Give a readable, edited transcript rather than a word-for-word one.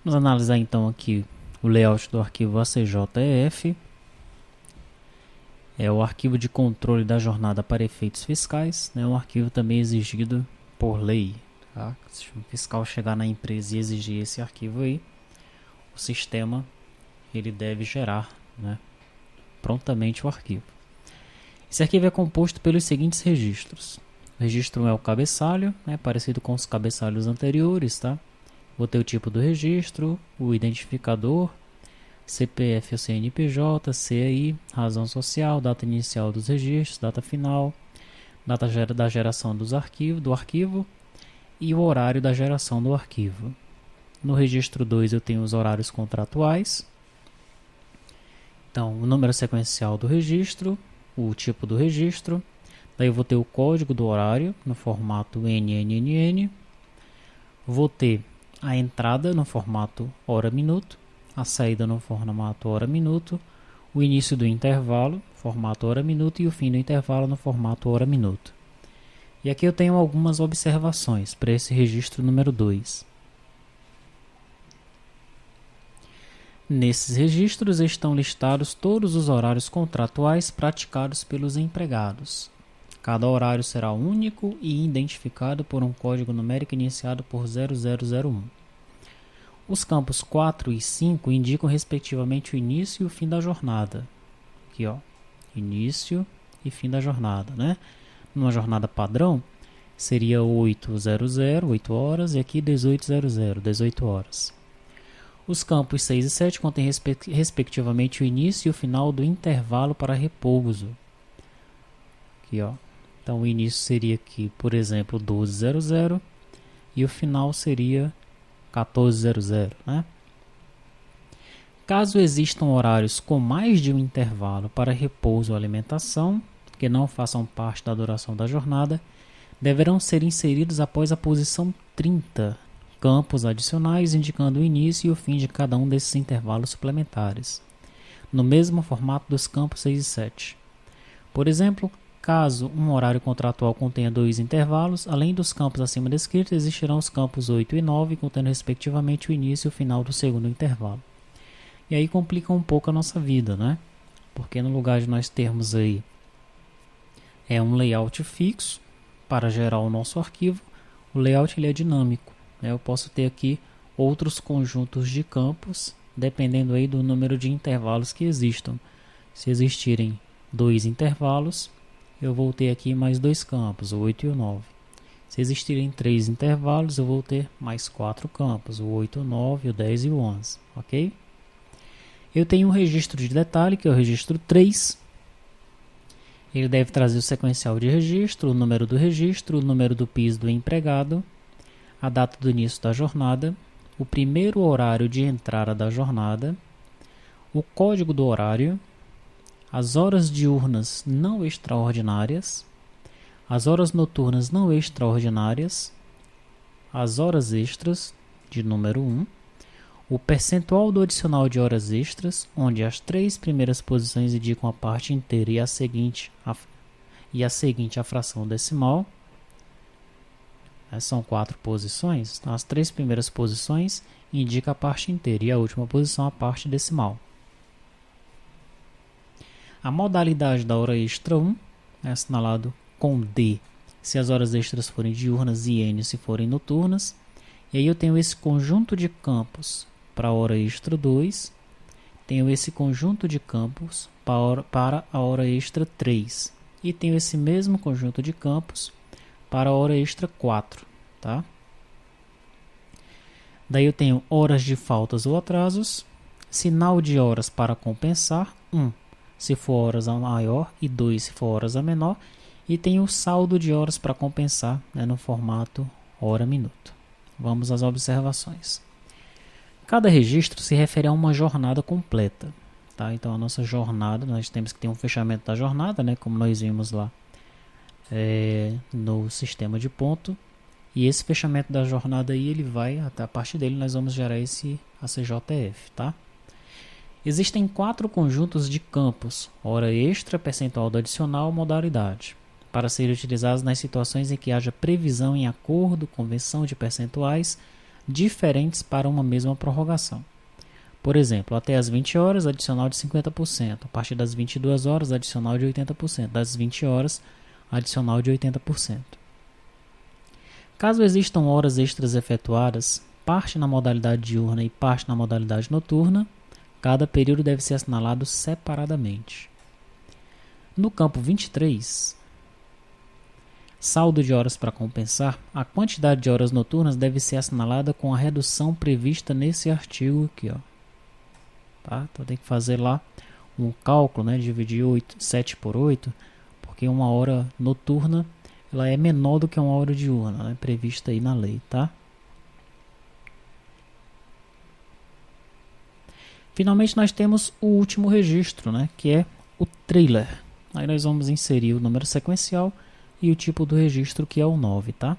Vamos analisar então aqui o layout do arquivo ACJEF. É o arquivo de controle da jornada para efeitos fiscais, né? Um arquivo também exigido por lei. Tá? Se o fiscal chegar na empresa e exigir esse arquivo aí, o sistema ele deve gerar, né, prontamente o arquivo. Esse arquivo é composto pelos seguintes registros. O registro 1 é o cabeçalho, né, parecido com os cabeçalhos anteriores. Tá? Vou ter o tipo do registro, o identificador, CPF ou CNPJ, CI, razão social, data inicial dos registros, data final, data da geração do arquivo e o horário da geração do arquivo. No registro 2 eu tenho os horários contratuais. Então, o número sequencial do registro, o tipo do registro. Daí eu vou ter o código do horário no formato NNNN. Vou ter a entrada no formato hora-minuto, a saída no formato hora-minuto, o início do intervalo, formato hora-minuto, e o fim do intervalo no formato hora-minuto. E aqui eu tenho algumas observações para esse registro número 2. Nesses registros estão listados todos os horários contratuais praticados pelos empregados. Cada horário será único e identificado por um código numérico iniciado por 0001. Os campos 4 e 5 indicam respectivamente o início e o fim da jornada. Aqui, ó, início e fim da jornada, né? Numa jornada padrão, seria 8:00, 8 horas, e aqui 18:00, 18 horas. Os campos 6 e 7 contêm respectivamente o início e o final do intervalo para repouso. Aqui, ó. Então o início seria aqui, por exemplo, 12:00 e o final seria 14:00, né? Caso existam horários com mais de um intervalo para repouso ou alimentação, que não façam parte da duração da jornada, deverão ser inseridos após a posição 30 campos adicionais indicando o início e o fim de cada um desses intervalos suplementares, no mesmo formato dos campos 6 e 7. Por exemplo, caso um horário contratual contenha 2 intervalos, além dos campos acima descritos, existirão os campos 8 e 9, contendo respectivamente o início e o final do segundo intervalo. E aí complica um pouco a nossa vida, né? Porque no lugar de nós termos aí um layout fixo para gerar o nosso arquivo, o layout ele é dinâmico. Eu posso ter aqui outros conjuntos de campos, dependendo aí do número de intervalos que existam. Se existirem 2 intervalos, eu vou ter aqui mais 2 campos, o 8 e o 9. Se existirem 3 intervalos, eu vou ter mais 4 campos, o 8, o 9, o 10 e o 11. Ok? Eu tenho um registro de detalhe, que é o registro 3. Ele deve trazer o sequencial de registro, o número do registro, o número do PIS do empregado, a data do início da jornada, o primeiro horário de entrada da jornada, o código do horário, as horas diurnas não extraordinárias, as horas noturnas não extraordinárias, as horas extras, de número 1, o percentual do adicional de horas extras, onde as 3 primeiras posições indicam a parte inteira e a seguinte a fração decimal. São 4 posições, então as 3 primeiras posições indicam a parte inteira e a última posição a parte decimal. A modalidade da hora extra 1 é assinalado com D se as horas extras forem diurnas e N se forem noturnas. E aí eu tenho esse conjunto de campos para a hora extra 2, tenho esse conjunto de campos para a hora extra 3 e tenho esse mesmo conjunto de campos para a hora extra 4, tá? Daí eu tenho horas de faltas ou atrasos, sinal de horas para compensar, 1 se for horas a maior e 2 se for horas a menor, e tenho o saldo de horas para compensar, né, no formato hora-minuto. Vamos às observações. Cada registro se refere a uma jornada completa, tá? Então a nossa jornada, nós temos que ter um fechamento da jornada, né, como nós vimos lá no sistema de ponto, e esse fechamento da jornada aí, ele vai, até a partir dele nós vamos gerar esse ACJF, tá? Existem 4 conjuntos de campos, hora extra, percentual do adicional, modalidade, para serem utilizados nas situações em que haja previsão em acordo, convenção de percentuais, diferentes para uma mesma prorrogação. Por exemplo, até as 20 horas, adicional de 50%. A partir das 22 horas, adicional de 80%. Das 20 horas, adicional de 80%. Caso existam horas extras efetuadas, parte na modalidade diurna e parte na modalidade noturna, cada período deve ser assinalado separadamente. No campo 23, saldo de horas para compensar, a quantidade de horas noturnas deve ser assinalada com a redução prevista nesse artigo aqui, ó. Tá? Então tem que fazer lá um cálculo, né? Dividir 7 por 8, porque uma hora noturna ela é menor do que uma hora diurna, né? Prevista aí na lei, tá? Finalmente nós temos o último registro, né? Que é o trailer. Aí nós vamos inserir o número sequencial e o tipo do registro, que é o 9, tá?